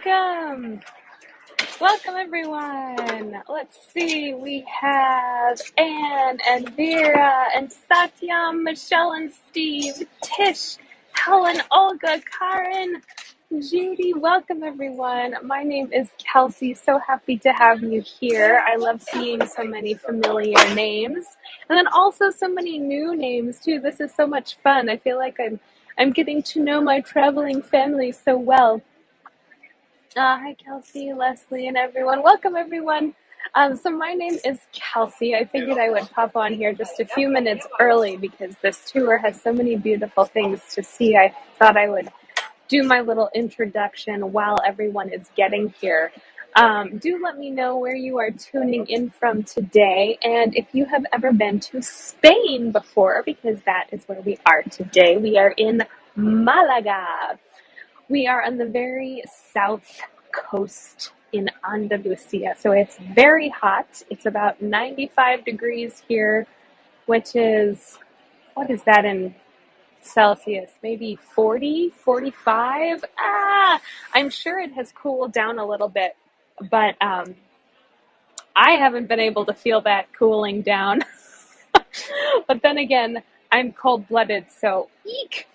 Welcome. Welcome, everyone. Let's see. We have Anne and Vera and Satyam, Michelle and Steve, Tish, Helen, Olga, Karen, Judy. Welcome, everyone. My name is Kelsey. So happy to have you here. I love seeing so many familiar names and then also so many new names, too. This is so much fun. I feel like I'm getting to know my traveling family so well. Hi, Kelsey, Leslie, and everyone. Welcome, everyone. So my name is Kelsey. I figured I would pop on here just a few minutes early because this tour has so many beautiful things to see. I thought I would do my little introduction while everyone is getting here. Do let me know where you are tuning in from today and if you have ever been to Spain before, because that is where we are today. We are in Malaga. We are on the very south coast in Andalusia, so it's very hot. It's about 95 degrees here, which is, what is that in Celsius? Maybe 40, 45? I'm sure it has cooled down a little bit, but I haven't been able to feel that cooling down. But then again, I'm cold-blooded, so eek.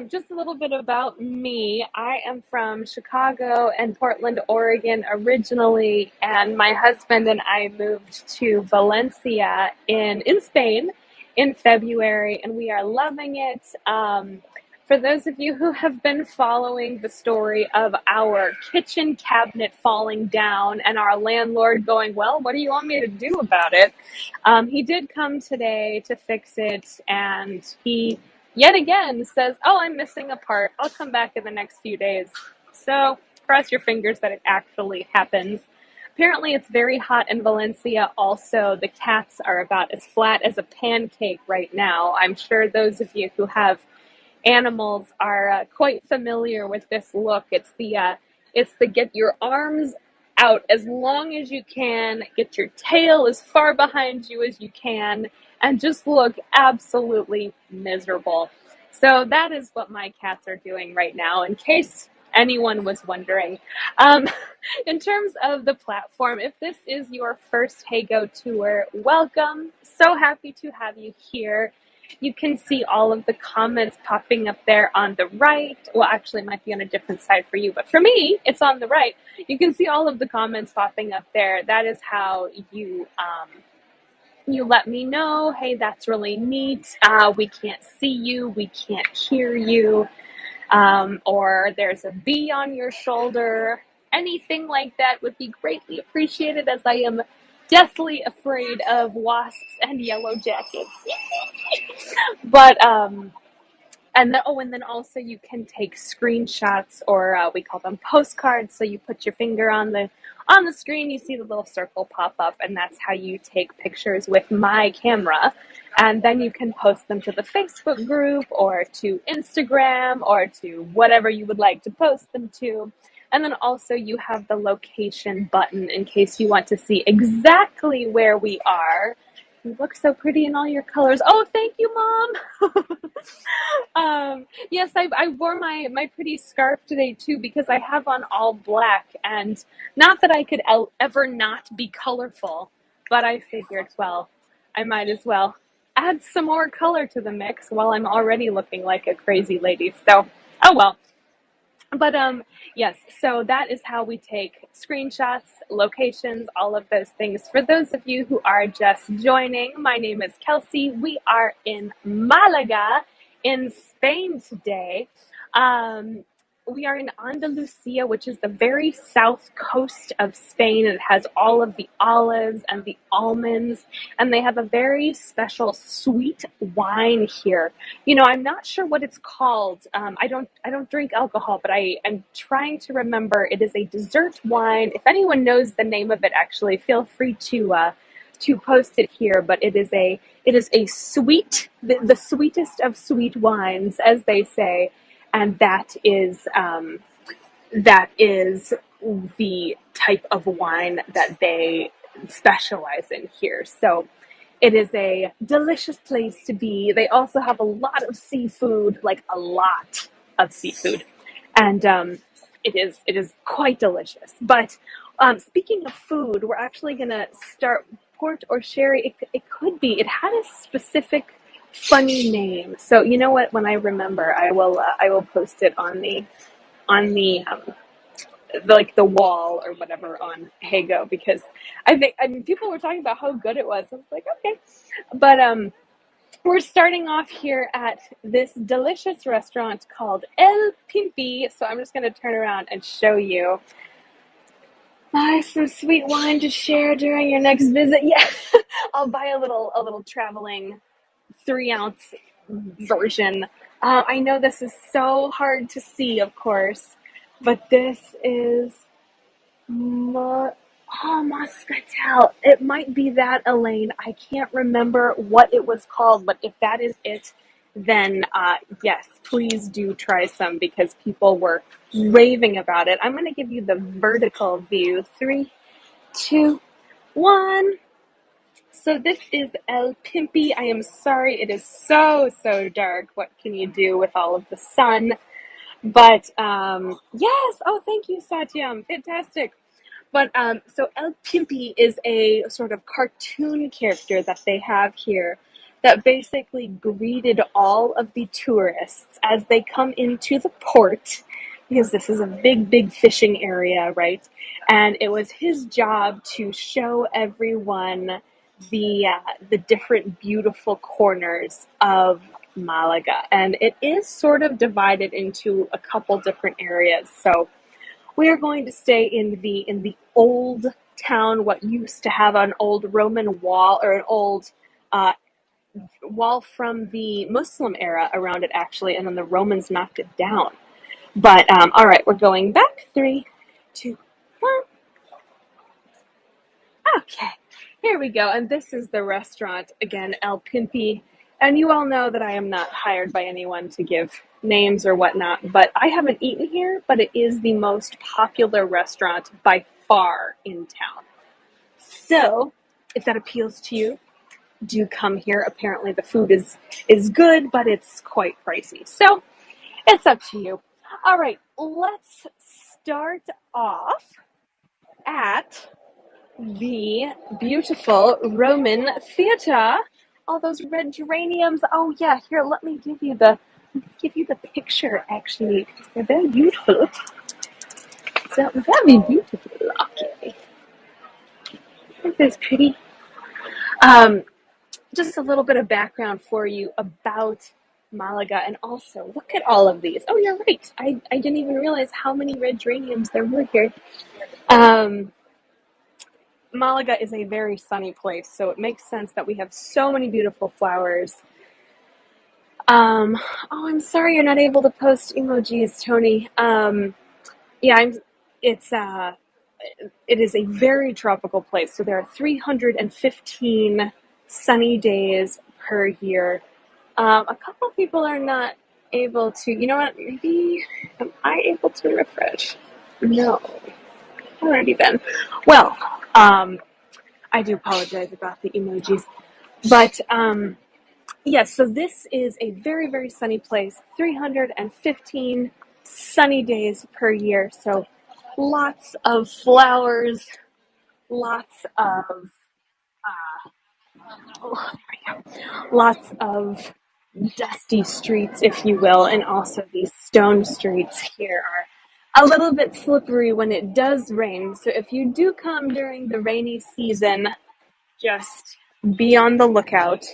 Just a little bit about me. I am from Chicago and Portland, Oregon originally, and my husband and I moved to Valencia in Spain in February, and we are loving it. For those of you who have been following the story of our kitchen cabinet falling down and our landlord going, well, what do you want me to do about it? He did come today to fix it, and he yet again says, oh, I'm missing a part. I'll come back in the next few days. So cross your fingers that it actually happens. Apparently it's very hot in Valencia also. The cats are about as flat as a pancake right now. I'm sure those of you who have animals are quite familiar with this look. It's the get your arms out as long as you can, get your tail as far behind you as you can, and just look absolutely miserable. So that is what my cats are doing right now, in case anyone was wondering. Um, in terms of the platform, if this is your first HeyGo tour, welcome. So happy to have you here. You can see all of the comments popping up there on the right. Well, actually, it might be on a different side for you, but for me, it's on the right. You can see all of the comments popping up there. That is how you let me know, hey, that's really neat. We can't see you. We can't hear you. Or there's a bee on your shoulder. Anything like that would be greatly appreciated, as I am deathly afraid of wasps and yellow jackets. But and then also you can take screenshots, or we call them postcards. So you put your finger on the screen, you see the little circle pop up, and that's how you take pictures with my camera. And then you can post them to the Facebook group or to Instagram or to whatever you would like to post them to. And then also you have the location button in case you want to see exactly where we are. You look so pretty in all your colors. Oh, thank you, Mom. Yes, I wore my pretty scarf today too because I have on all black, and not that I could ever not be colorful, but I figured, well, I might as well add some more color to the mix while I'm already looking like a crazy lady. So, oh well. But yes, so that is how we take screenshots, locations, all of those things. For those of you who are just joining, my name is Kelsey. We are in Malaga in Spain today. We are in Andalusia, which is the very south coast of Spain. It has all of the olives and the almonds, and they have a very special sweet wine here. You know, I'm not sure what it's called. I don't drink alcohol, but I am trying to remember. It is a dessert wine. If anyone knows the name of it, actually, feel free to post it here. But it is a sweet, the sweetest of sweet wines, as they say, and that is the type of wine that they specialize in here. So it is a delicious place to be. They also have a lot of seafood, like a lot of seafood. And it is quite delicious. But speaking of food, we're actually gonna start port or sherry. It could be. It had a specific funny name. So you know what? When I remember, I will post it on the like the wall or whatever on Hago, because I mean people were talking about how good it was. I was like, okay, but we're starting off here at this delicious restaurant called El Pimpi. So I'm just going to turn around and show you. Buy some sweet wine to share during your next visit. Yeah, I'll buy a little traveling 3 ounce version. I know this is so hard to see, of course, but this is Muscatel. It might be that, Elaine. I can't remember what it was called, but if that is it, then yes, please do try some because people were raving about it. I'm going to give you the vertical view. Three, two, one. So this is El Pimpi. I am sorry it is so dark. What can you do with all of the sun? But yes. Oh, thank you, Satyam. Fantastic. But so El Pimpi is a sort of cartoon character that they have here that basically greeted all of the tourists as they come into the port, because this is a big fishing area, right? And it was his job to show everyone the different beautiful corners of Malaga, and it is sort of divided into a couple different areas. So we are going to stay in the old town, what used to have an old Roman wall, or an old uh, wall from the Muslim era around it, actually, and then the Romans knocked it down. But all right, we're going back. Three, two, one. Okay, here we go. And this is the restaurant again, El Pimpi. And you all know that I am not hired by anyone to give names or whatnot, but I haven't eaten here, but it is the most popular restaurant by far in town. So, if that appeals to you, do come here. Apparently the food is good, but it's quite pricey. So, it's up to you. All right, let's start off at the beautiful Roman theater. All those red geraniums. Oh yeah, here, let me give you the picture, actually, because they're very beautiful. So very beautiful. Okay, aren't those pretty? Um, just a little bit of background for you about Malaga, and also look at all of these. Oh, you're right. I didn't even realize how many red geraniums there were here. Um, Malaga is a very sunny place, so it makes sense that we have so many beautiful flowers. Um, oh, I'm sorry you're not able to post emojis, Tony. Yeah, it's it is a very tropical place. So there are 315 sunny days per year. A couple people are not able to. You know what? Maybe am I able to refresh? No, already then. Well, I do apologize about the emojis, but yes. So this is a very sunny place. 315 sunny days per year. So lots of flowers, lots of oh, there we go. Lots of dusty streets, if you will, and also these stone streets here are a little bit slippery when it does rain. So if you do come during the rainy season, just be on the lookout.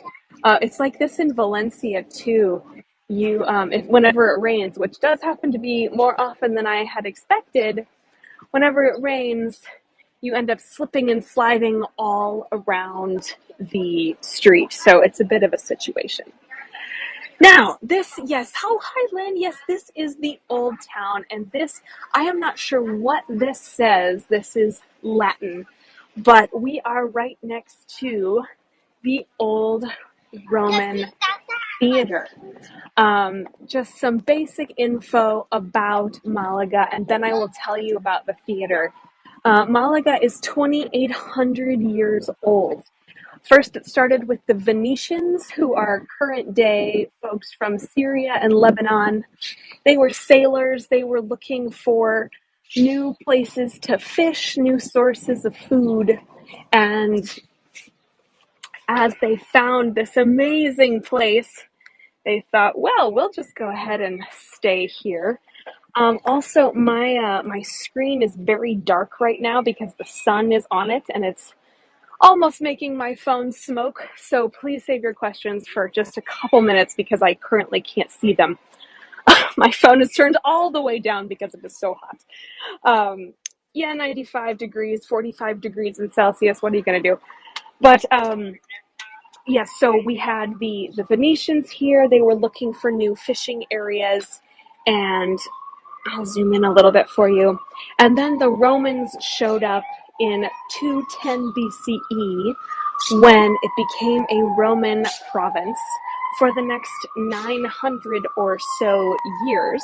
It's like this in Valencia too. You, if whenever it rains, which does happen to be more often than I had expected, whenever it rains, you end up slipping and sliding all around the street. So it's a bit of a situation. Now, this, yes, oh, hi, Lynn. Yes, this is the old town. And this, I am not sure what this says. This is Latin. But we are right next to the old Roman theater. Just some basic info about Malaga, and then I will tell you about the theater. Malaga is 2,800 years old. First, it started with the Venetians, who are current day folks from Syria and Lebanon. They were sailors. They were looking for new places to fish, new sources of food. And as they found this amazing place, they thought, well, we'll just go ahead and stay here. Also, my screen is very dark right now because the sun is on it, and it's almost making my phone smoke. So please save your questions for just a couple minutes because I currently can't see them. My phone is turned all the way down because it is so hot. Yeah, 95 degrees, 45 degrees in Celsius. What are you going to do? But yes, so we had the Venetians here. They were looking for new fishing areas, and I'll zoom in a little bit for you. And then the Romans showed up in 210 BCE when it became a Roman province for the next 900 or so years.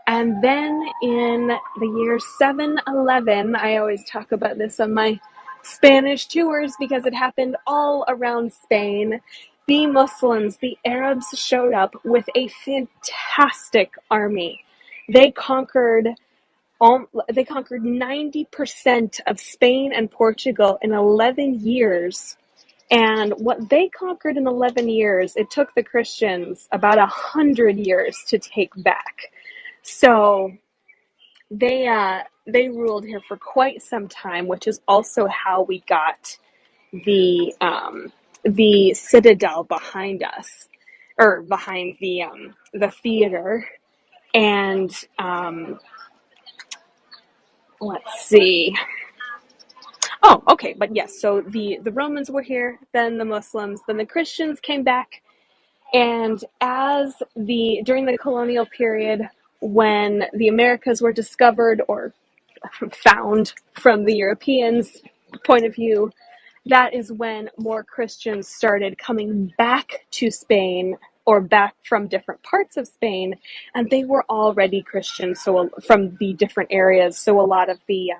And then in the year 711, I always talk about this on my Spanish tours because it happened all around Spain. The Muslims, the Arabs showed up with a fantastic army. They conquered 90% of Spain and Portugal in 11 years. And what they conquered in 11 years, it took the Christians about 100 years to take back. So they ruled here for quite some time, which is also how we got the citadel behind us, or behind the theater. And let's see. Oh, okay, but yes. So the Romans were here, then the Muslims, then the Christians came back, and during the colonial period, when the Americas were discovered or found from the Europeans' point of view, that is when more Christians started coming back to Spain or back from different parts of Spain, and they were already Christians, so from the different areas. So a lot of the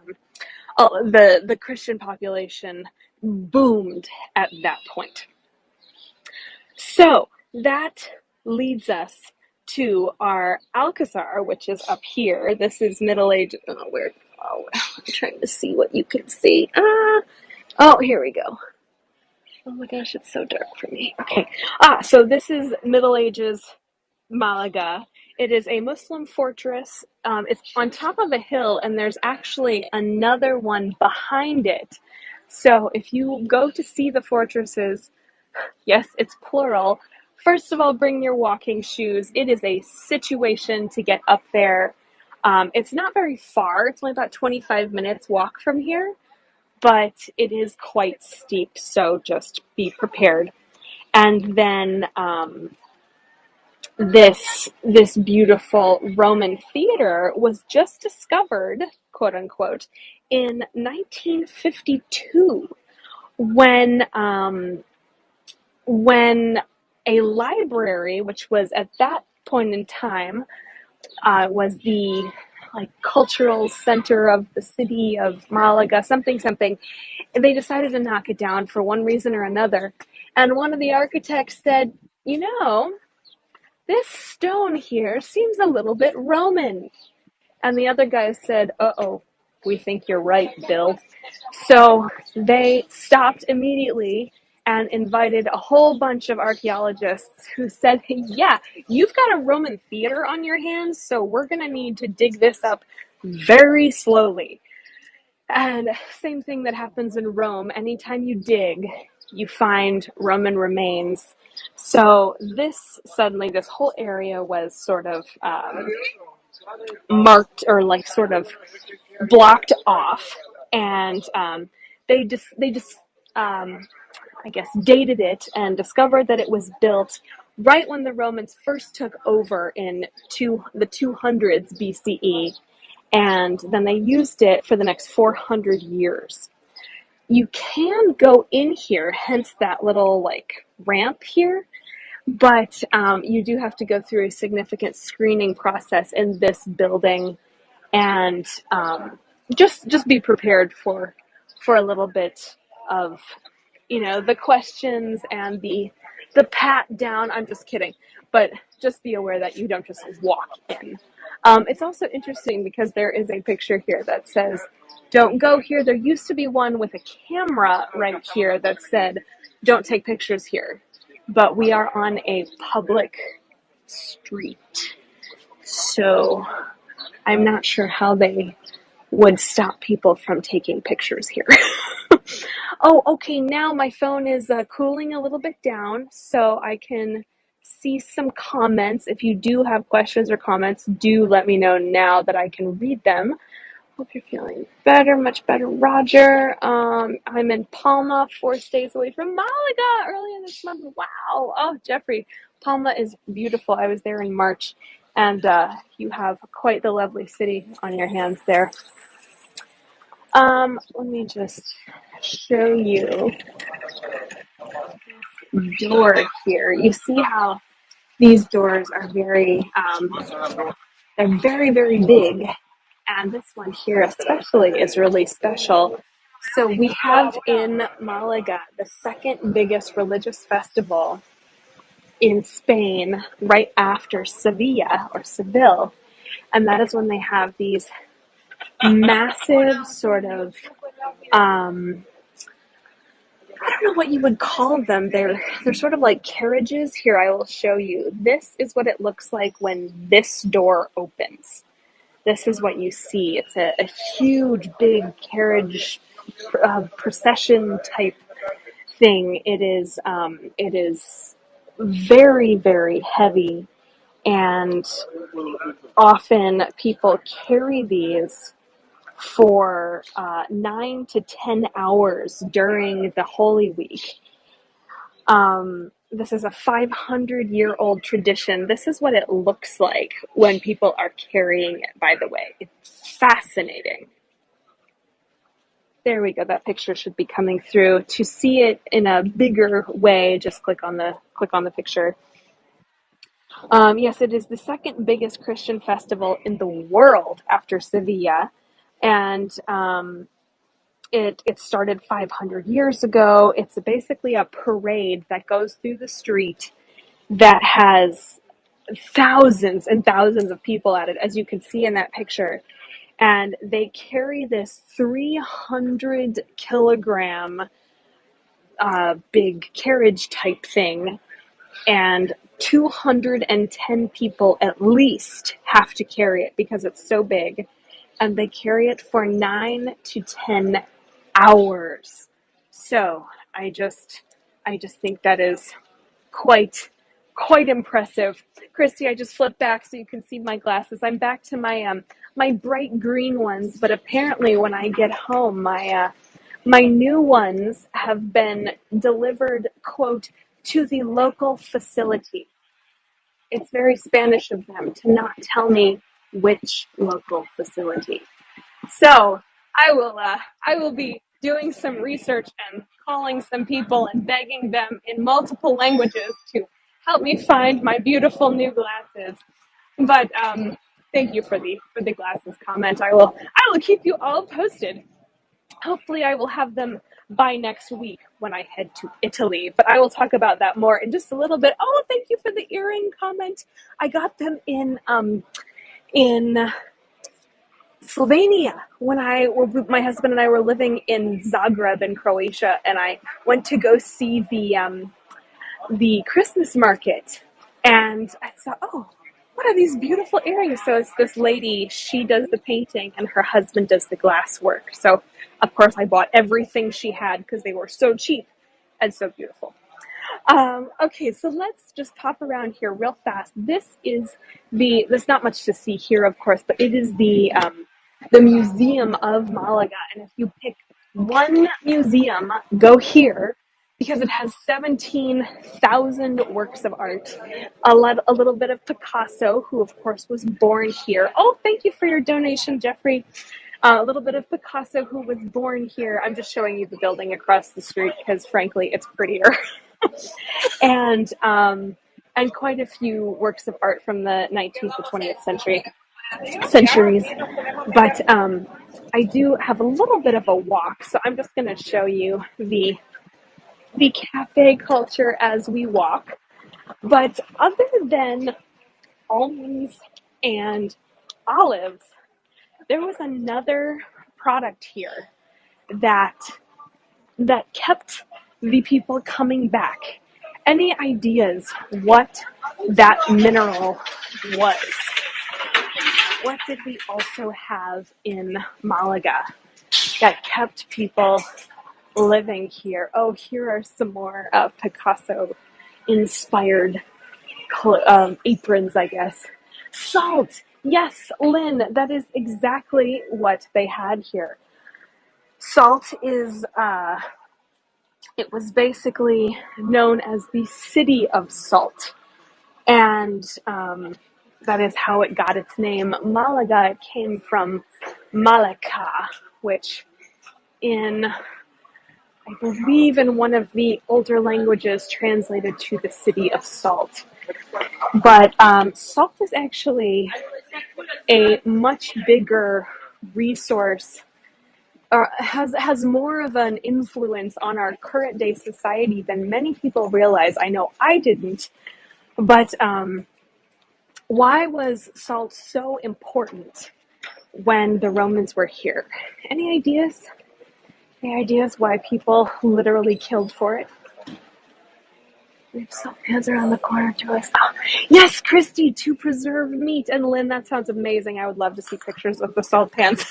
Christian population boomed at that point. So that leads us to our Alcazar, which is up here. This is Middle Age. I'm trying to see what you can see. Oh, here we go. Oh my gosh, it's so dark for me. Okay. So this is Middle Ages Malaga. It is a Muslim fortress. It's on top of a hill, and there's actually another one behind it. So if you go to see the fortresses, yes, it's plural. First of all, bring your walking shoes. It is a situation to get up there. It's not very far. It's only about 25 minutes walk from here, but it is quite steep, so just be prepared. And then this beautiful Roman theater was just discovered, quote unquote, in 1952 when a library, which was at that point in time was the cultural center of the city of Malaga, something. They decided to knock it down for one reason or another. And one of the architects said, this stone here seems a little bit Roman. And the other guy said, uh-oh, we think you're right, Bill. So they stopped immediately and invited a whole bunch of archaeologists who said, yeah, you've got a Roman theater on your hands, so we're going to need to dig this up very slowly. And same thing that happens in Rome. Anytime you dig, you find Roman remains. So this whole area was sort of marked or sort of blocked off, and they just I guess dated it and discovered that it was built right when the Romans first took over in the 200s BCE, and then they used it for the next 400 years. You can go in here, hence that little ramp here, but you do have to go through a significant screening process in this building, and just be prepared for a little bit of the questions and the pat down. I'm just kidding, but just be aware that you don't just walk in. It's also interesting because there is a picture here that says, "Don't go here." There used to be one with a camera right here that said, "Don't take pictures here," but we are on a public street, so I'm not sure how they would stop people from taking pictures here. Oh, okay, now my phone is cooling a little bit down, so I can see some comments. If you do have questions or comments, do let me know now that I can read them. Hope you're feeling better, much better, Roger. I'm in Palma, 4 days away from Malaga earlier this month. Wow. Oh, Jeffrey, Palma is beautiful. I was there in March, and you have quite the lovely city on your hands there. Let me just show you this door here. You see how these doors are they're very, very big. And this one here especially is really special. So we have in Malaga the second biggest religious festival in Spain right after Sevilla or Seville. And that is when they have these massive sort of I don't know what you would call them. They're sort of like carriages. Here, I will show you. This is what it looks like when this door opens. This is what you see. It's a huge, big carriage procession type thing. It is very, very heavy, and often people carry these for 9 to 10 hours during the Holy Week. This is a 500-year-old tradition. This is what it looks like when people are carrying it, by the way. It's fascinating. There we go. That picture should be coming through. To see it in a bigger way, just click on the picture. Yes, it is the second biggest Christian festival in the world after Sevilla. And it started 500 years ago. It's basically a parade that goes through the street that has thousands and thousands of people at it, as you can see in that picture. And they carry this 300 kilogram big carriage type thing, and 210 people at least have to carry it because it's so big. And they carry it for 9 to 10 hours. So I just think that is quite impressive. Christy, I just flipped back so you can see my glasses. I'm back to my bright green ones, but apparently when I get home, my new ones have been delivered, quote, to the local facility. It's very Spanish of them to not tell me which local facility. So I will be doing some research and calling some people and begging them in multiple languages to help me find my beautiful new glasses. But thank you for the glasses comment. I will keep you all posted. Hopefully I will have them by next week when I head to Italy. But I will talk about that more in just a little bit. Oh, thank you for the earring comment. I got them in Slovenia when my husband and I were living in Zagreb in Croatia, and I went to go see the Christmas market, and I thought, oh, what are these beautiful earrings? So it's this lady, she does the painting and her husband does the glass work. So of course I bought everything she had because they were so cheap and so beautiful. Okay, so let's just pop around here real fast. There's not much to see here, of course, but it is the Museum of Malaga. And if you pick one museum, go here, because it has 17,000 works of art. A little bit of Picasso, who of course was born here. Oh, thank you for your donation, Jeffrey. A little bit of Picasso, who was born here. I'm just showing you the building across the street because, frankly, it's prettier. and quite a few works of art from the 19th to 20th centuries. But I do have a little bit of a walk, so I'm just going to show you the cafe culture as we walk. But other than almonds and olives, there was another product here that kept the people coming back. Any ideas what that mineral was? What did we also have in Malaga that kept people living here? Oh, here are some more Picasso inspired aprons, I guess. Salt! Yes, Lynn, that is exactly what they had here. Salt is, it was basically known as the city of salt. And that is how it got its name. Malaga came from Malacca, which in, I believe, in one of the older languages translated to the city of salt. But salt is actually a much bigger resource, has more of an influence on our current day society than many people realize. I know I didn't, but why was salt so important when the Romans were here? Any ideas? Any ideas why people literally killed for it? We have salt pans around the corner to us. Oh, yes, Christy, to preserve meat. And Lynn, that sounds amazing. I would love to see pictures of the salt pans.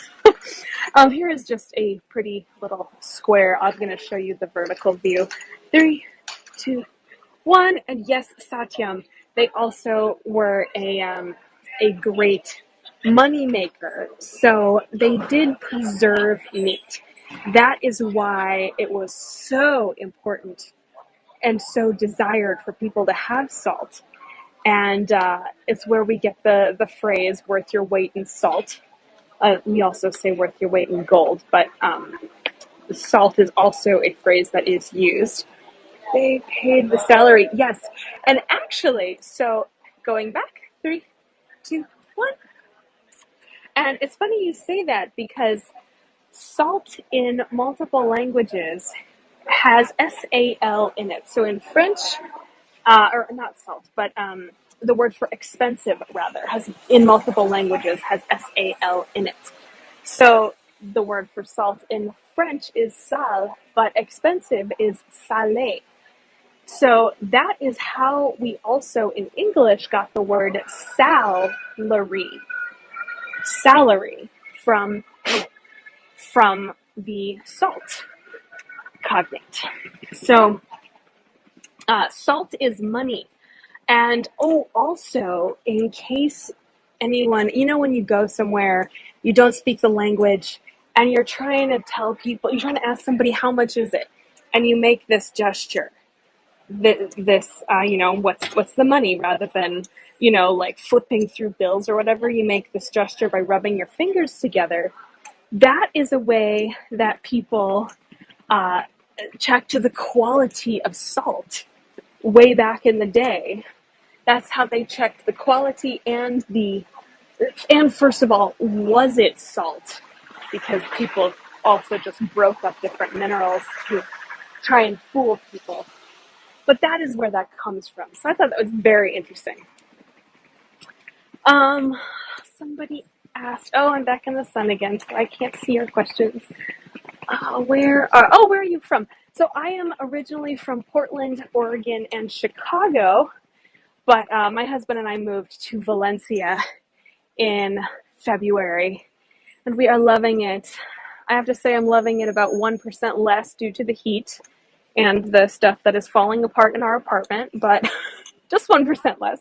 Here is just a pretty little square. I'm going to show you the vertical view. 3, 2, 1. And yes, Satyam, they also were a great money maker. So they did preserve meat. That is why it was so important and so desired for people to have salt. And it's where we get the phrase worth your weight in salt. We also say worth your weight in gold, but salt is also a phrase that is used. They paid the salary, yes. And actually, so going back, 3, 2, 1. And it's funny you say that because salt in multiple languages has SAL in it. So in French, or not salt, but the word for expensive, rather, has in multiple languages has SAL in it. So the word for salt in French is sal, but expensive is salé. So that is how we also in English got the word salary from the salt cognate. So salt is money. And also, in case anyone, when you go somewhere, you don't speak the language, and you're trying to tell people, you're trying to ask somebody, how much is it? And you make this gesture, what's the money, rather than, like flipping through bills or whatever. You make this gesture by rubbing your fingers together. That is a way that people check to the quality of salt way back in the day. That's how they checked the quality and first of all, was it salt? Because people also just broke up different minerals to try and fool people. But that is where that comes from. So I thought that was very interesting. Somebody asked, I'm back in the sun again, so I can't see your questions. Where are you from? So I am originally from Portland, Oregon, and Chicago. But my husband and I moved to Valencia in February, and we are loving it. I have to say I'm loving it about 1% less due to the heat and the stuff that is falling apart in our apartment, but just 1% less.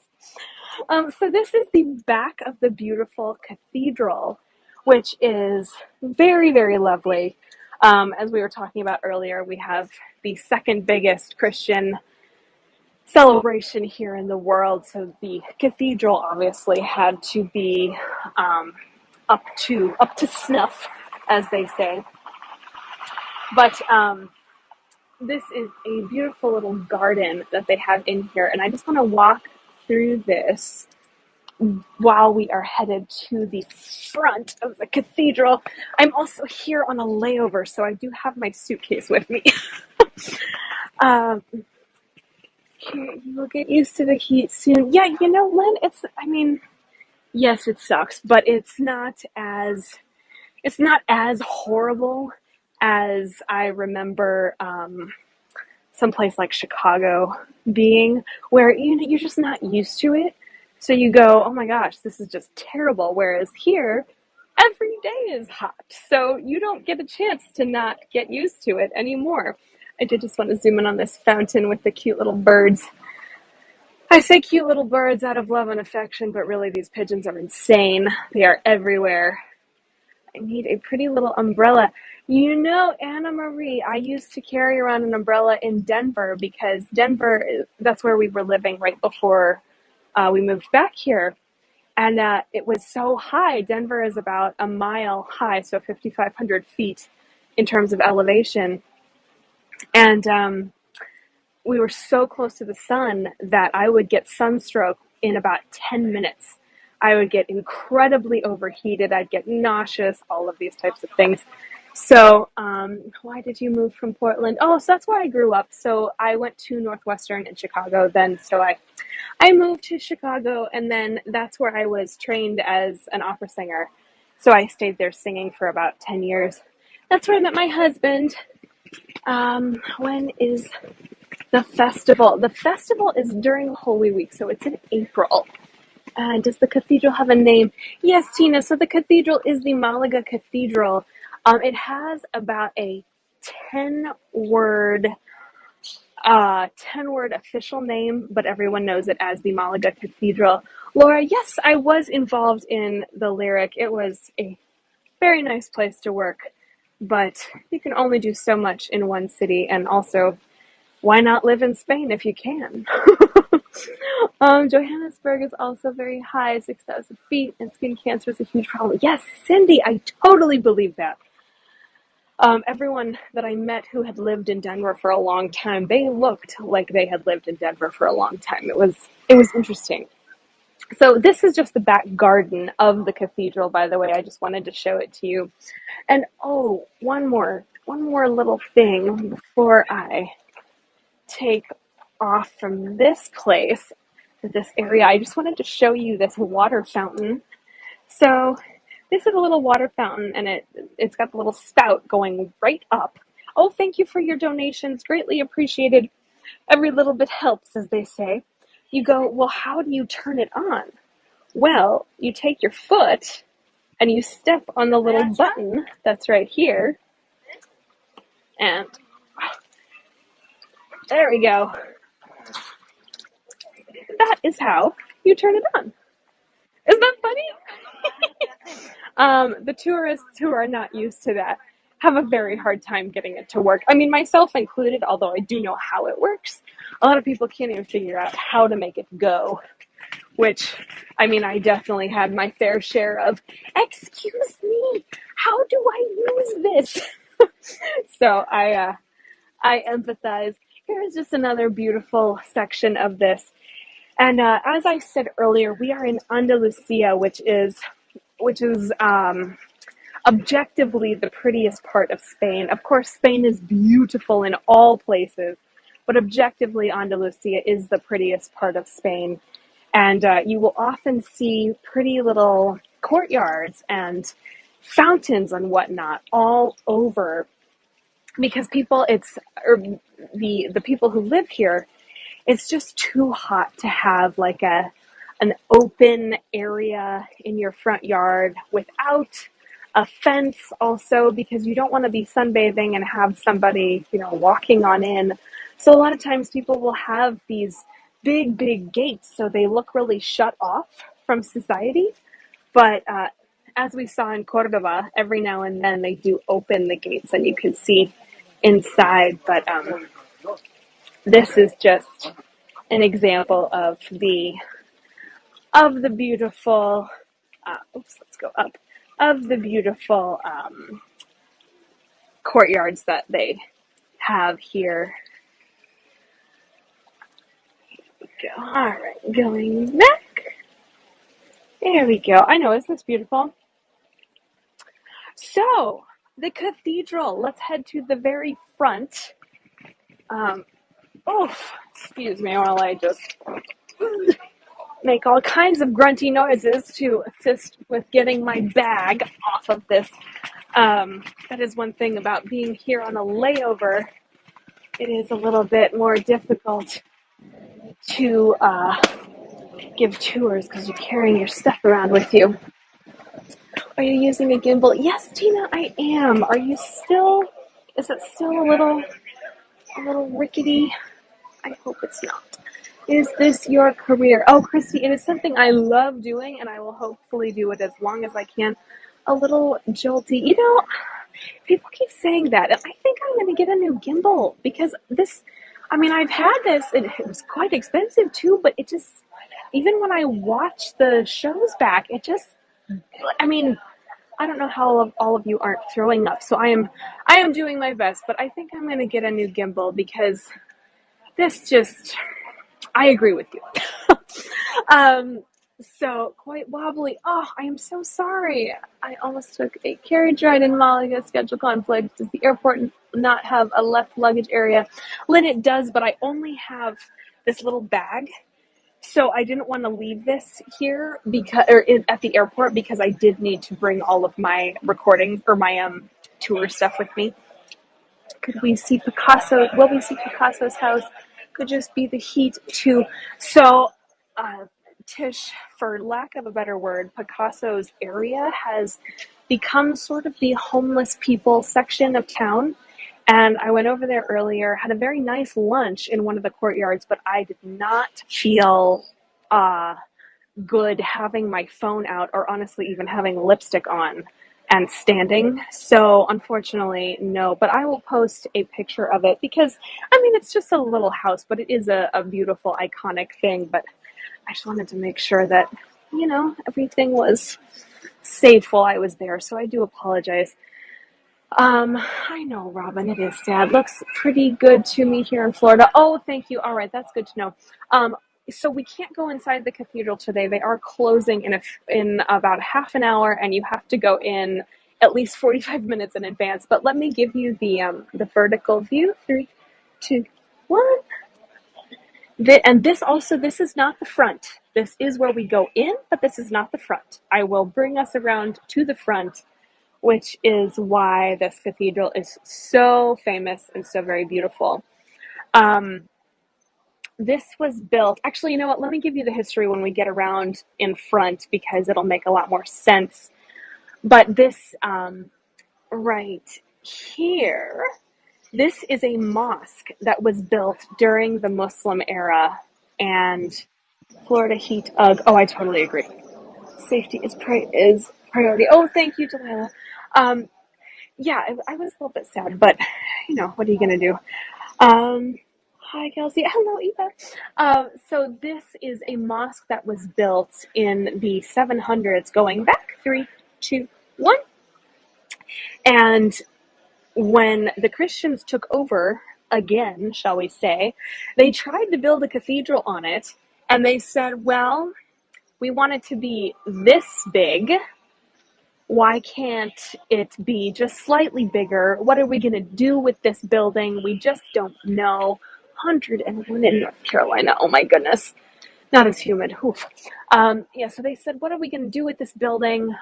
So this is the back of the beautiful cathedral, which is very, very lovely. As we were talking about earlier, we have the second biggest Christian celebration here in the world, so the cathedral obviously had to be up to snuff, as they say. But this is a beautiful little garden that they have in here, and I just want to walk through this while we are headed to the front of the cathedral. I'm also here on a layover, so I do have my suitcase with me. Um, you will get used to the heat soon. Yeah, Lynn, yes, it sucks, but it's not as horrible as I remember someplace like Chicago being, where you're just not used to it. So you go, oh my gosh, this is just terrible. Whereas here, every day is hot, so you don't get a chance to not get used to it anymore. I did just want to zoom in on this fountain with the cute little birds. I say cute little birds out of love and affection, but really these pigeons are insane. They are everywhere. I need a pretty little umbrella. Anna Marie, I used to carry around an umbrella in Denver because Denver, that's where we were living right before we moved back here. And it was so high. Denver is about a mile high, so 5,500 feet in terms of elevation. And we were so close to the sun that I would get sunstroke in about 10 minutes. I would get incredibly overheated. I'd get nauseous, all of these types of things. So, why did you move from Portland? Oh, so that's where I grew up. So I went to Northwestern in Chicago then. So I moved to Chicago, and then that's where I was trained as an opera singer. So I stayed there singing for about 10 years. That's where I met my husband. When is the festival? The festival is during Holy Week, so it's in April. Does the cathedral have a name? Yes, Tina. So the cathedral is the Malaga Cathedral. It has about a 10-word 10-word official name, but everyone knows it as the Malaga Cathedral. Laura, yes, I was involved in the lyric. It was a very nice place to work, but you can only do so much in one city, and also, why not live in Spain if you can? Johannesburg is also very high, 6,000 feet, and skin cancer is a huge problem. Yes, Cindy, I totally believe that. Everyone that I met who had lived in Denver for a long time, they looked like they had lived in Denver for a long time. It was interesting. So this is just the back garden of the cathedral, by the way. I just wanted to show it to you. And oh, one more little thing before I take off from this place, this area. I just wanted to show you this water fountain. So this is a little water fountain, and it's got the little spout going right up. Oh, thank you for your donations. Greatly appreciated. Every little bit helps, as they say. You go, well, how do you turn it on? Well, you take your foot and you step on the little button that's right here. And there we go. That is how you turn it on. Isn't that funny? The tourists who are not used to that have a very hard time getting it to work. I mean, myself included, although I do know how it works. A lot of people can't even figure out how to make it go, which, I mean, I definitely had my fair share of, excuse me, how do I use this? So I empathize. Here is just another beautiful section of this. And as I said earlier, we are in Andalusia, which is objectively the prettiest part of Spain. Of course, Spain is beautiful in all places, but objectively, Andalusia is the prettiest part of Spain. And you will often see pretty little courtyards and fountains and whatnot all over, because the people who live here, it's just too hot to have like an open area in your front yard without a fence, also because you don't want to be sunbathing and have somebody, walking on in. So a lot of times people will have these big gates, so they look really shut off from society. But as we saw in Cordoba, every now and then they do open the gates and you can see inside. But this is just an example of the beautiful, let's go up, of the beautiful courtyards that they have here. Go. All right, going back. There we go. I know, isn't this beautiful? So, the cathedral. Let's head to the very front. Oh, excuse me while I just make all kinds of grunty noises to assist with getting my bag off of this. That is one thing about being here on a layover. It is a little bit more difficult to give tours because you're carrying your stuff around with you. Are you using a gimbal? Yes, Tina, I am. Are you still? Is it still a little rickety? I hope it's not. Is this your career? Oh, Christy, it is something I love doing, and I will hopefully do it as long as I can. A little jolty. People keep saying that, and I think I'm going to get a new gimbal because I've had this, and it was quite expensive too, but it just, even when I watch the shows back, I mean, I don't know how all of you aren't throwing up, so I am doing my best, but I think I'm going to get a new gimbal because this just, I agree with you. um, so quite wobbly. Oh, I am so sorry. I almost took a carriage ride in Malaga. Schedule conflict. Does the airport not have a left luggage area? Lynn, it does, but I only have this little bag. So I didn't want to leave this here at the airport because I did need to bring all of my recording or my tour stuff with me. Could we see Picasso? Will we see Picasso's house? Could just be the heat too. So, Tish, for lack of a better word, Picasso's area has become sort of the homeless people section of town. And I went over there earlier, had a very nice lunch in one of the courtyards, but I did not feel good having my phone out or honestly even having lipstick on and standing. So unfortunately, no, but I will post a picture of it because it's just a little house, but it is a beautiful, iconic thing. But I just wanted to make sure that, everything was safe while I was there. So I do apologize. I know, Robin, it is sad. Looks pretty good to me here in Florida. Oh, thank you. All right, that's good to know. So we can't go inside the cathedral today. They are closing in about half an hour, and you have to go in at least 45 minutes in advance. But let me give you the vertical view. 3, 2, 1. And this is not the front. This is where we go in, but this is not the front. I will bring us around to the front, which is why this cathedral is so famous and so very beautiful. This was built, actually, you know what? Let me give you the history when we get around in front because it'll make a lot more sense. But this, right here, this is a mosque that was built during the Muslim era, and Florida heat. Oh, I totally agree. Safety is priority. Oh, thank you, Delilah. Um, yeah, I was a little bit sad, but what are you gonna do? Hi, Kelsey. Hello, Eva. So this is a mosque that was built in the 700s, going back 3, 2, 1. And when the Christians took over again, shall we say, they tried to build a cathedral on it, and they said, well, we want it to be this big. Why can't it be just slightly bigger? What are we going to do with this building? We just don't know. 101 in North Carolina. Oh my goodness. Not as humid. Oof. So they said, what are we going to do with this building?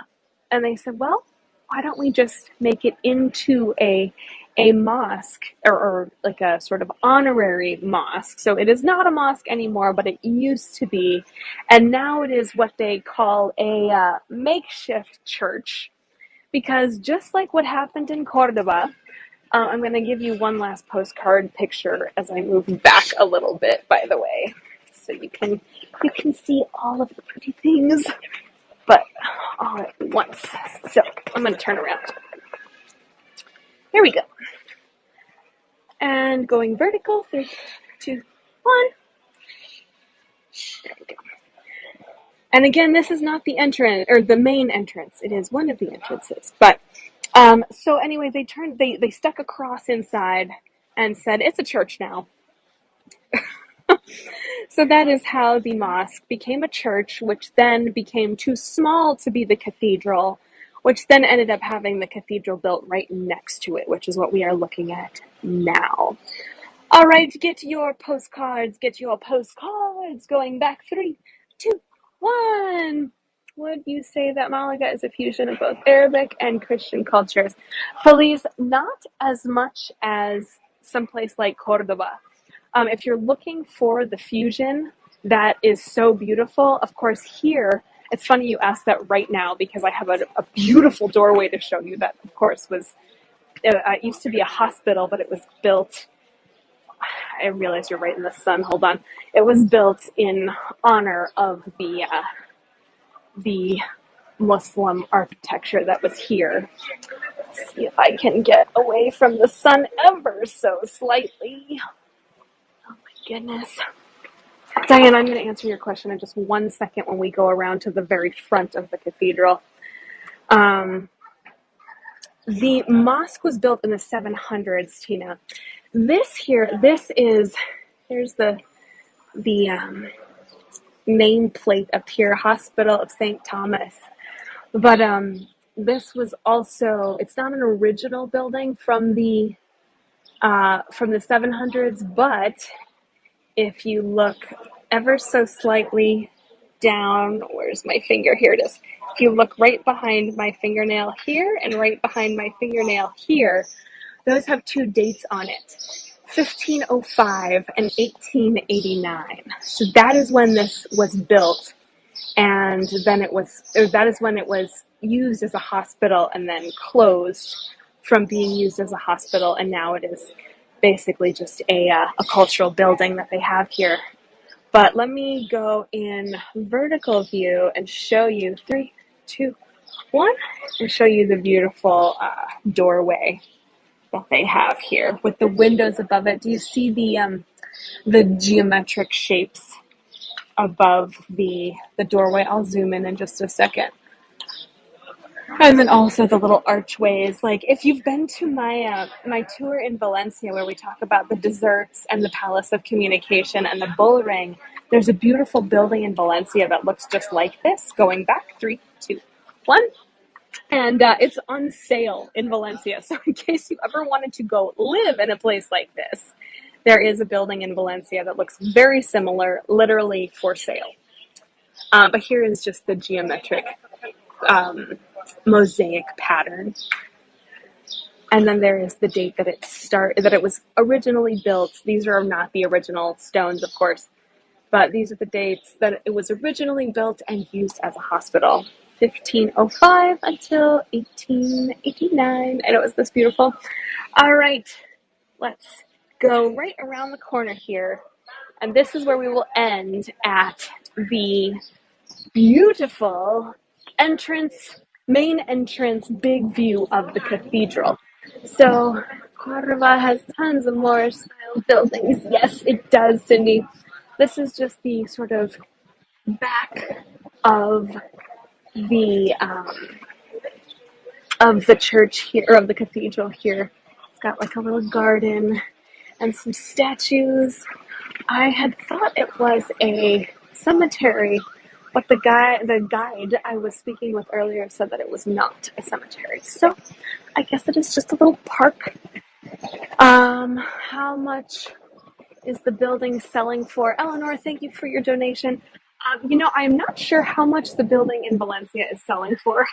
And they said, well, why don't we just make it into a mosque or like a sort of honorary mosque. So it is not a mosque anymore, but it used to be. And now it is what they call a makeshift church. Because just like what happened in Cordoba, I'm going to give you one last postcard picture as I move back a little bit, by the way. So you can see all of the pretty things, but all at once. So I'm going to turn around. Here we go. And going vertical, 3, 2, 1. There we go. And again, this is not the entrance or the main entrance. It is one of the entrances. But so anyway, they stuck a cross inside and said it's a church now. So that is how the mosque became a church, which then became too small to be the cathedral, which then ended up having the cathedral built right next to it, which is what we are looking at now. All right, get your postcards. Get your postcards. Going back 3, 2, 1. Would you say that Malaga is a fusion of both Arabic and Christian cultures? Feliz, not as much as someplace like Cordoba. If you're looking for the fusion that is so beautiful, of course, here, it's funny you ask that right now because I have a beautiful doorway to show you that, of course, it used to be a hospital, but it was built. I realize you're right in the sun. Hold on. It was built in honor of the Muslim architecture that was here. Let's see if I can get away from the sun ever so slightly. Oh my goodness. Diane, I'm going to answer your question in just 1 second when we go around to the very front of the cathedral. The mosque was built in the 700s, Tina. Here's the nameplate up here, Hospital of St. Thomas. But this was also, it's not an original building from the 700s, but if you look ever so slightly down, where's my finger? Here it is. If you look right behind my fingernail here and right behind my fingernail here, those have two dates on it. 1505 and 1889. So that is when this was built, and then that is when it was used as a hospital and then closed from being used as a hospital, and now it is basically just a cultural building that they have here. But let me go in vertical view and show you 3, 2, 1, and show you the beautiful doorway that they have here with the windows above it. Do you see the geometric shapes above the doorway? I'll zoom in just a second. And then also the little archways. Like if you've been to my tour in Valencia where we talk about the desserts and the Palace of Communication and the bull ring, there's a beautiful building in Valencia that looks just like this. Going back 3, 2, 1. And it's on sale in Valencia. So in case you ever wanted to go live in a place like this, there is a building in Valencia that looks very similar, literally for sale. But here is just the geometric mosaic pattern. And then there is the date that it was originally built. These are not the original stones, of course, but these are the dates that it was originally built and used as a hospital. 1505 until 1889, and it was this beautiful. All right, let's go right around the corner here, and this is where we will end at the beautiful main entrance, big view of the cathedral. So Cordova has tons of Moorish style buildings. Yes, it does, Cindy. This is just the sort of back of the church here, or of the cathedral here. It's got like a little garden and some statues. I had thought it was a cemetery, but the guide I was speaking with earlier said that it was not a cemetery. So I guess it is just a little park. How much is the building selling for? Eleanor, thank you for your donation. I am not sure how much the building in Valencia is selling for,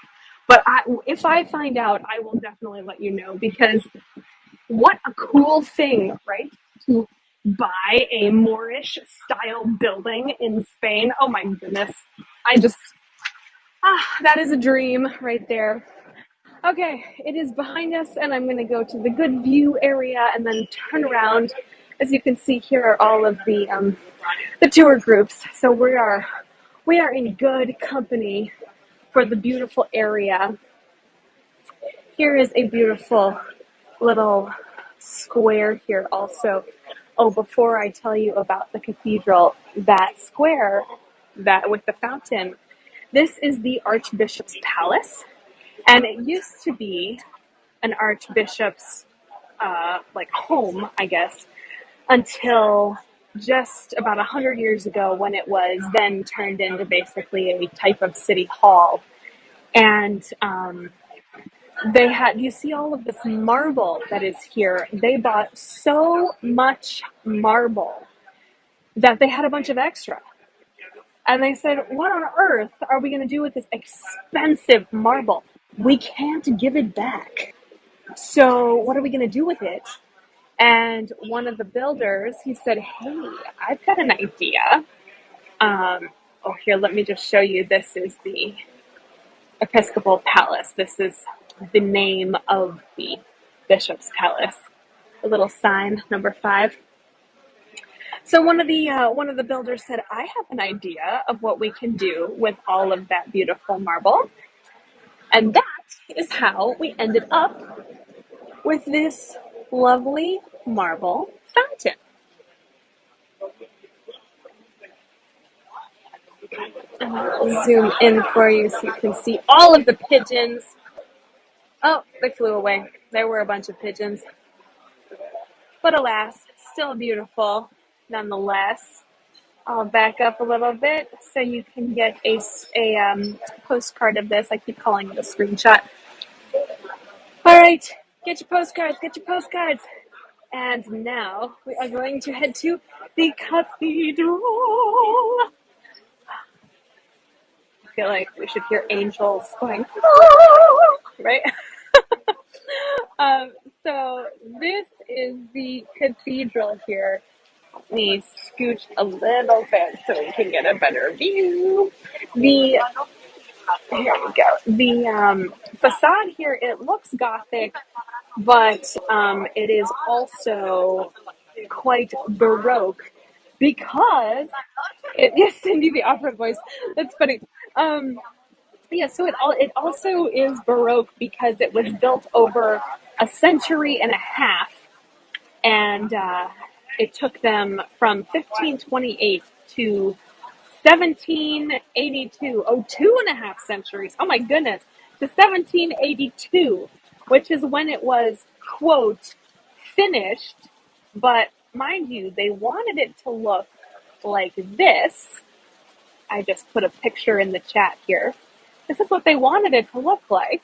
but if I find out, I will definitely let you know, because what a cool thing, right? To buy a Moorish style building in Spain. Oh my goodness. That is a dream right there. Okay, it is behind us, and I'm going to go to the good view area and then turn around. As you can see, here are all of the tour groups. So we are in good company for the beautiful area. Here is a beautiful little square here also. Oh, before I tell you about the cathedral, that square that with the fountain, this is the Archbishop's Palace, and it used to be an archbishop's home, I guess, until just about 100 years ago, when it was then turned into basically a type of city hall. And They had, you see all of this marble that is here. They bought so much marble that they had a bunch of extra. And they said, what on earth are we going to do with this expensive marble? We can't give it back. So what are we going to do with it? And one of the builders, he said, hey, I've got an idea. Oh, here, let me just show you. This is the Episcopal Palace. This is the name of the Bishop's Palace. A little sign, number 5. So one of the builders said, I have an idea of what we can do with all of that beautiful marble. And that is how we ended up with this lovely marble fountain. And I'll zoom in for you so you can see all of the pigeons. Oh, they flew away. There were a bunch of pigeons. But alas, still beautiful nonetheless. I'll back up a little bit so you can get a postcard of this. I keep calling it a screenshot. All right, get your postcards, get your postcards. And now we are going to head to the cathedral. I feel like we should hear angels going, oh, right? um, so this is the cathedral here. Let me scooch a little bit so we can get a better view. Here we go. The facade here, it looks Gothic, but it is also quite Baroque because yes, Cindy, the opera voice. That's funny. Yeah, so it also is Baroque because it was built over a century and a half, and it took them from 1528 to 1782. Oh, 2.5 centuries. Oh my goodness. To 1782, which is when it was, quote, finished. But mind you, they wanted it to look like this. I just put a picture in the chat here. This is what they wanted it to look like.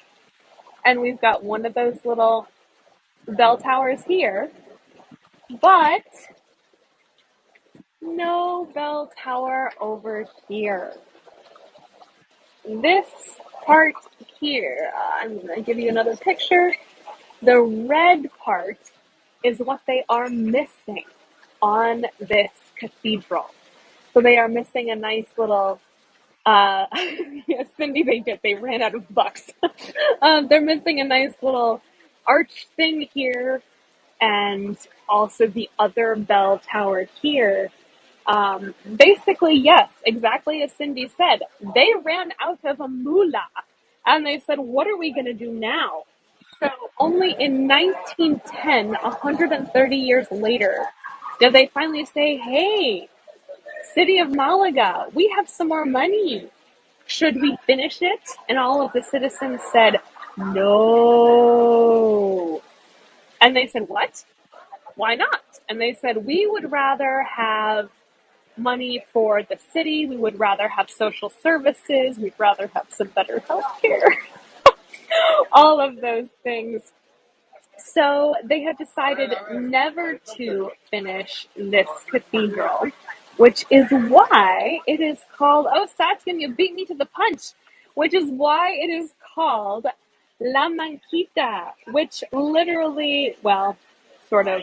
And we've got one of those little bell towers here. But no bell tower over here. This part here, I'm going to give you another picture. The red part is what they are missing on this cathedral. So they are missing a nice little, yes, Cindy, they did. They ran out of bucks. They're missing a nice little arch thing here and also the other bell tower here. Basically, yes, exactly as Cindy said, they ran out of a moolah and they said, what are we going to do now? So only in 1910, 130 years later, did they finally say, hey, city of Malaga, we have some more money. Should we finish it? And all of the citizens said, no. And they said, what? Why not? And they said, we would rather have money for the city. We would rather have social services. We'd rather have some better health care. All of those things. So they have decided never to finish this cathedral, which is why it is called, oh, Satyam, you beat me to the punch, which is why it is called La Manquita, which literally, well, sort of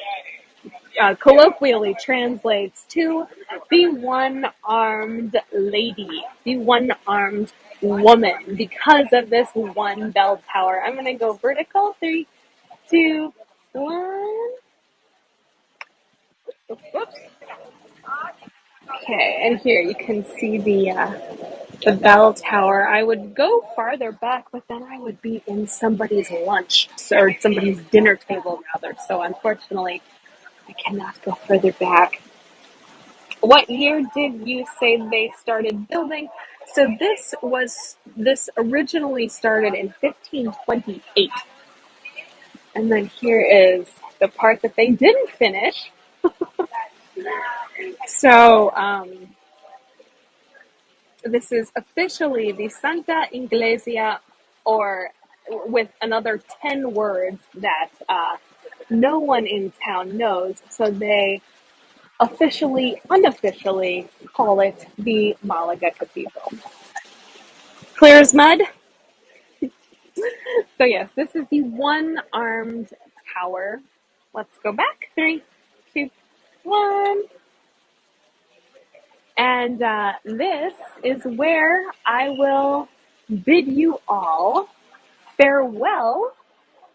colloquially translates to the one-armed lady, the one-armed woman, because of this one bell tower. I'm going to go vertical. 3, 2, 1. Whoops. Okay, and here you can see the bell tower. I would go farther back, but then I would be in somebody's lunch, or somebody's dinner table, rather. So unfortunately, I cannot go further back. What year did you say they started building? So this originally started in 1528. And then here is the part that they didn't finish. So this is officially the Santa Iglesia, or with another 10 words that no one in town knows. So they unofficially call it the Malaga Cathedral. Clear as mud? So yes, this is the one-armed tower. Let's go back. 3, 2, 1. And this is where I will bid you all farewell.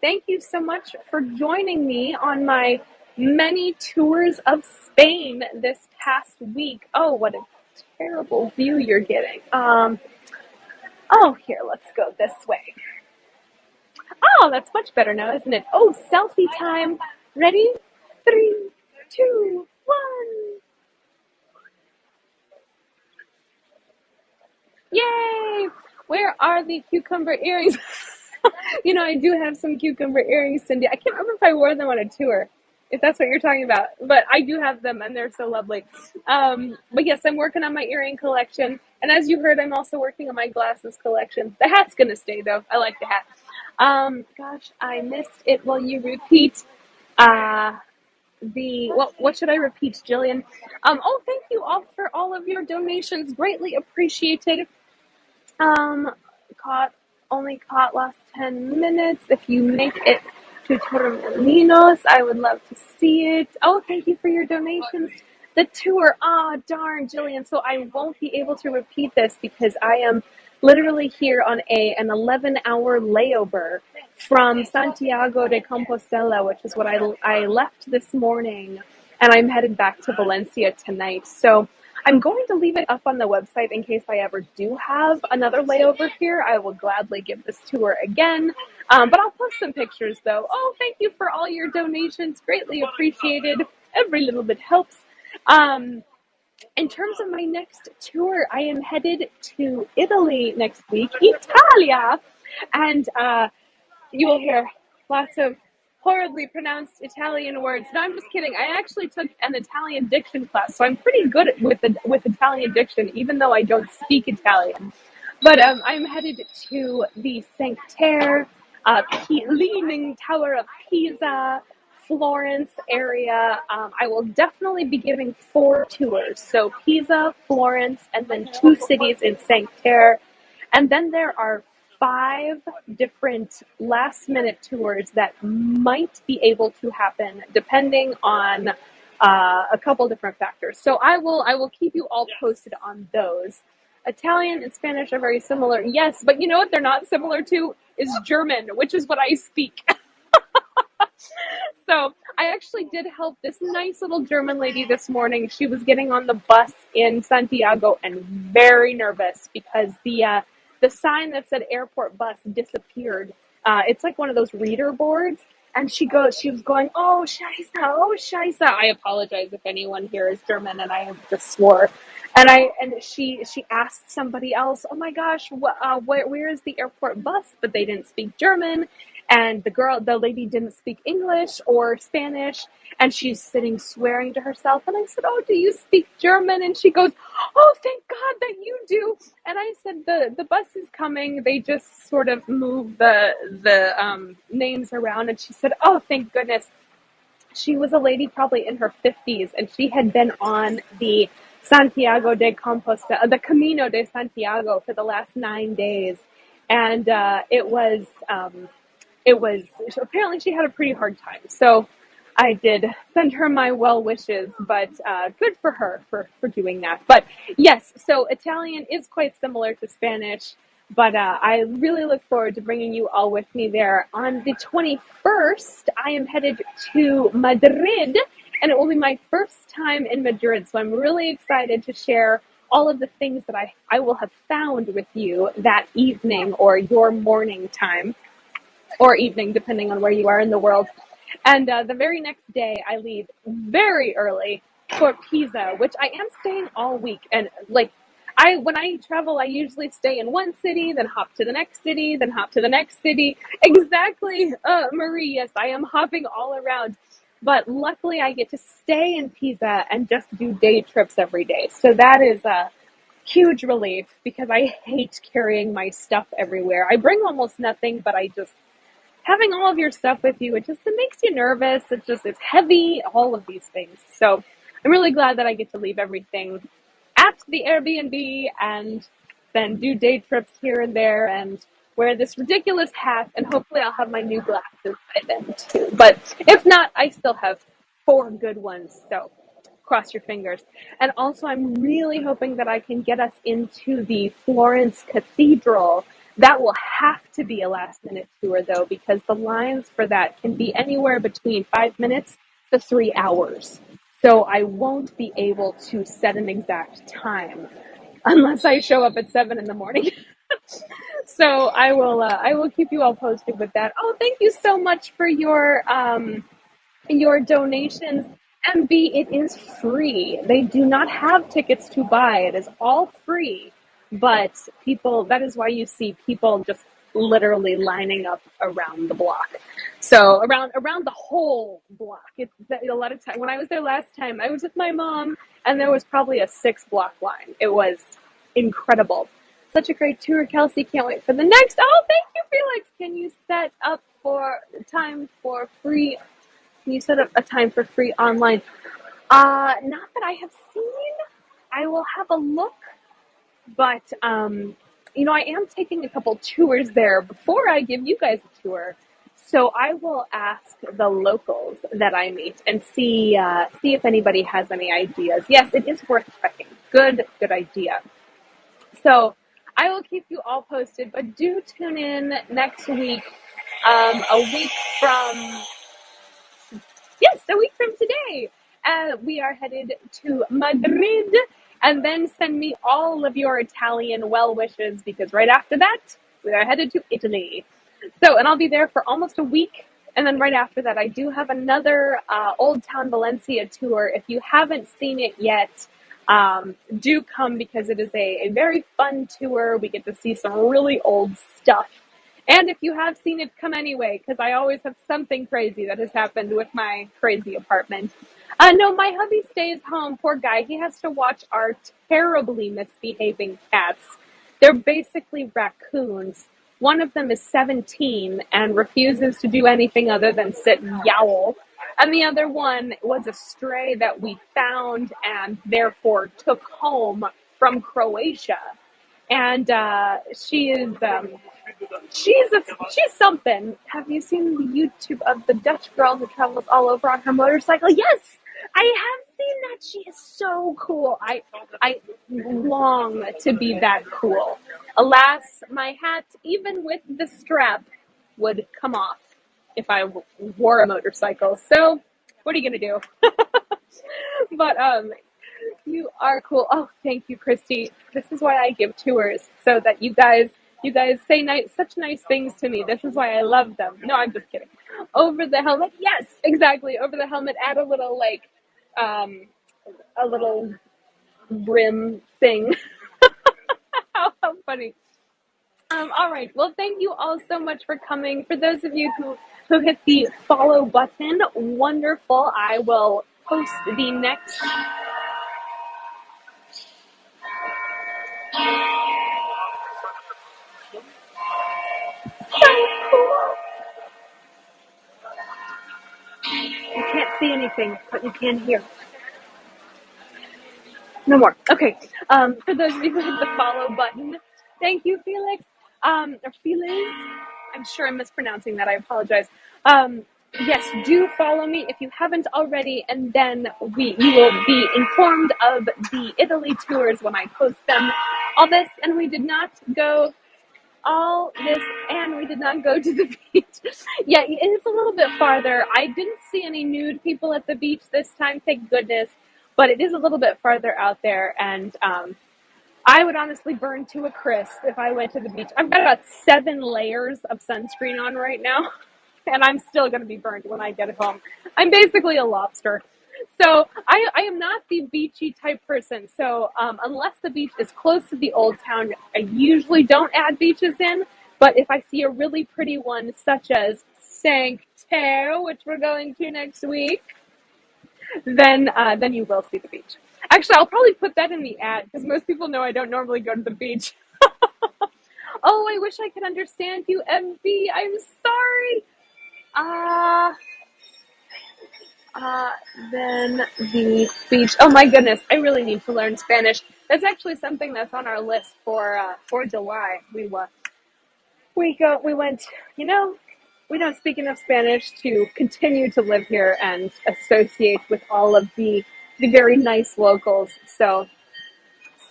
Thank you so much for joining me on my many tours of Spain this past week. Oh, what a terrible view you're getting. Oh, here, let's go this way. Oh, that's much better now, isn't it? Oh, selfie time. Ready? 3, 2, 1. Yay! Where are the cucumber earrings? I do have some cucumber earrings, Cindy. I can't remember if I wore them on a tour, if that's what you're talking about. But I do have them, and they're so lovely. But yes, I'm working on my earring collection. And as you heard, I'm also working on my glasses collection. The hat's going to stay, though. I like the hat. Gosh, I missed it. Will you repeat what should I repeat, Jillian? Thank you all for all of your donations. Greatly appreciated. Um, caught only caught last 10 minutes. If you make it to Torremolinos, I would love to see it. Oh, thank you for your donations. The tour, darn, Jillian. So I won't be able to repeat this because I am literally here on an 11-hour layover from Santiago de Compostela, which is what I left this morning, and I'm headed back to Valencia tonight. So I'm going to leave it up on the website in case I ever do have another layover here. I will gladly give this tour again. But I'll post some pictures, though. Oh, thank you for all your donations. Greatly appreciated. Every little bit helps. In terms of my next tour, I am headed to Italy next week, Italia. And you will hear lots of horribly pronounced Italian words. No, I'm just kidding. I actually took an Italian diction class, so I'm pretty good with Italian diction, even though I don't speak Italian. But I'm headed to the Sanctaire, Leaning Tower of Pisa, Florence area. I will definitely be giving 4 tours. So Pisa, Florence, and then 2 cities in Sanctaire. And then there are 5 different last minute tours that might be able to happen depending on a couple different factors. So I will keep you all posted on those. Italian and Spanish are very similar, yes, but you know what they're not similar to is German, which is what I speak. So I actually did help this nice little German lady this morning. She was getting on the bus in Santiago and very nervous because the sign that said airport bus disappeared. It's like one of those reader boards. And she was going, oh, Scheisse, oh, Scheisse. I apologize if anyone here is German and I just swore. And she asked somebody else, oh my gosh, where is the airport bus? But they didn't speak German. And the lady didn't speak English or Spanish, and she's sitting swearing to herself. And I said, oh, do you speak German? And she goes, oh, thank God that you do. And I said, the bus is coming. They just sort of move the names around. And she said, oh, thank goodness. She was a lady probably in her 50s, and she had been on the Santiago de Compostela, the Camino de Santiago for the last 9 days. And it was apparently she had a pretty hard time. So I did send her my well wishes, but good for her for doing that. But yes, so Italian is quite similar to Spanish, but I really look forward to bringing you all with me there. On the 21st, I am headed to Madrid, and it will be my first time in Madrid. So I'm really excited to share all of the things that I will have found with you that evening or your morning time. Or evening, depending on where you are in the world. And the very next day, I leave very early for Pisa, which I am staying all week. And when I travel, I usually stay in one city, then hop to the next city, then hop to the next city. Exactly, Marie, yes, I am hopping all around. But luckily, I get to stay in Pisa and just do day trips every day. So that is huge relief because I hate carrying my stuff everywhere. I bring almost nothing, but I just having all of your stuff with you, it makes you nervous. It's heavy, all of these things. So I'm really glad that I get to leave everything at the Airbnb and then do day trips here and there and wear this ridiculous hat, and hopefully I'll have my new glasses by then too. But if not, I still have 4 good ones. So cross your fingers. And also, I'm really hoping that I can get us into the Florence Cathedral. That will have to be a last minute tour though, because the lines for that can be anywhere between 5 minutes to 3 hours. So I won't be able to set an exact time unless I show up at 7 in the morning. So I will keep you all posted with that. Oh, thank you so much for your donations. And B, it is free. They do not have tickets to buy. It is all free. But people, that is why you see people just literally lining up around the block. So around the whole block. It's a lot of time. When I was there last time, I was with my mom, and there was probably a 6 block line. It was incredible. Such a great tour, Kelsey. Can't wait for the next. Oh, thank you, Felix. Can you set up for time for free? Can you set up a time for free online? Not that I have seen. I will have a look, but I am taking a couple tours there before I give you guys a tour. So I will ask the locals that I meet and see if anybody has any ideas. Yes, it is worth checking. Good idea. So I will keep you all posted, but do tune in next week. A week from Yes, a week from today. We are headed to Madrid, and then send me all of your Italian well wishes, because right after that, we are headed to Italy. So, and I'll be there for almost a week. And then right after that, I do have another Old Town Valencia tour. If you haven't seen it yet, do come, because it is a very fun tour. We get to see some really old stuff. And if you have seen it, come anyway, because I always have something crazy that has happened with my crazy apartment. No, my hubby stays home. Poor guy. He has to watch our terribly misbehaving cats. They're basically raccoons. One of them is 17 and refuses to do anything other than sit and yowl. And the other one was a stray that we found and therefore took home from Croatia. And she's something. Have you seen the YouTube of the Dutch girl who travels all over on her motorcycle? Yes, I have seen that. She is so cool. I long to be that cool. Alas, my hat, even with the strap, would come off if I wore a motorcycle. So, what are you gonna do? But you are cool. Oh, thank you, Christy. This is why I give tours, so that you guys say such nice things to me. This is why I love them. No, I'm just kidding. Over the helmet, yes, exactly. Over the helmet, add a little a little brim thing. How funny. All right. Well, thank you all so much for coming. For those of you who hit the follow button, wonderful. I will post the next. So cool. You can't see anything, but you can hear. No more. Okay. For those of you who hit the follow button, thank you, Felix. Or Felix. I'm sure I'm mispronouncing that. I apologize. Yes, do follow me if you haven't already, and then you will be informed of the Italy tours when I post them. All this, and we did not go to the beach. Yeah, it is a little bit farther. I didn't see any nude people at the beach this time, thank goodness. But it is a little bit farther out there, and I would honestly burn to a crisp if I went to the beach. I've got about 7 layers of sunscreen on right now, and I'm still going to be burned when I get home. I'm basically a lobster. So I am not the beachy type person. So unless the beach is close to the old town, I usually don't add beaches in. But if I see a really pretty one, such as Sancter, which we're going to next week, then you will see the beach. Actually, I'll probably put that in the ad because most people know I don't normally go to the beach. Oh, I wish I could understand you, MB. I'm sorry. Uh, uh, then the beach. Oh my goodness, I really need to learn Spanish. That's actually something that's on our list for July. We went. You know, we don't speak enough Spanish to continue to live here and associate with all of the very nice locals. So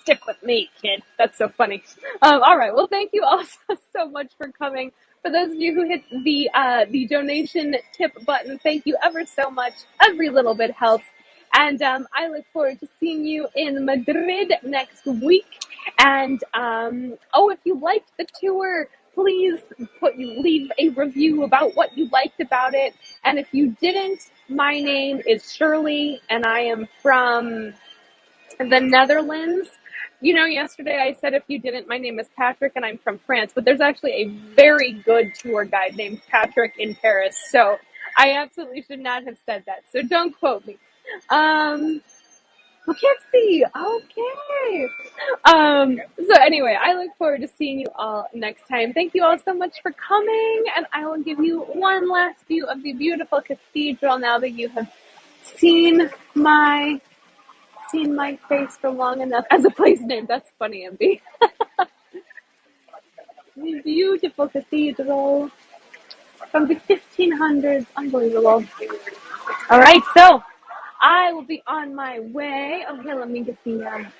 stick with me, kid. That's so funny. All right. Well, thank you all so much for coming. For those of you who hit the donation tip button, thank you ever so much. Every little bit helps. And I look forward to seeing you in Madrid next week. And if you liked the tour, please leave a review about what you liked about it. And if you didn't, my name is Shirley, and I am from the Netherlands. You know, yesterday I said if you didn't, my name is Patrick and I'm from France, but there's actually a very good tour guide named Patrick in Paris. So I absolutely should not have said that. So don't quote me. Poughkeepsie. Okay. So anyway, I look forward to seeing you all next time. Thank you all so much for coming, and I will give you one last view of the beautiful cathedral now that you have seen my face for long enough as a place name. That's funny, MB. The beautiful cathedral from the 1500s. Unbelievable. All right, so I will be on my way. Okay, let me get the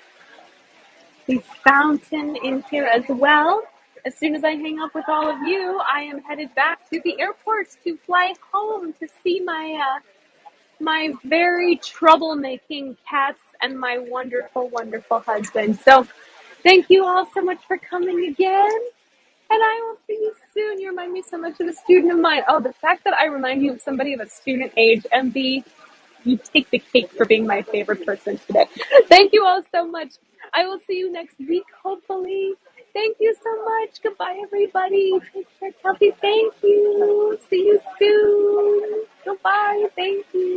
fountain in here as well. As soon as I hang up with all of you, I am headed back to the airport to fly home to see my very troublemaking cats and my wonderful, wonderful husband. So thank you all so much for coming again. And I will see you soon. You remind me so much of a student of mine. Oh, the fact that I remind you of somebody of a student age, MB, you take the cake for being my favorite person today. Thank you all so much. I will see you next week, hopefully. Thank you so much. Goodbye, everybody. Take care, Kelsey. Thank you. See you soon. Goodbye. Thank you.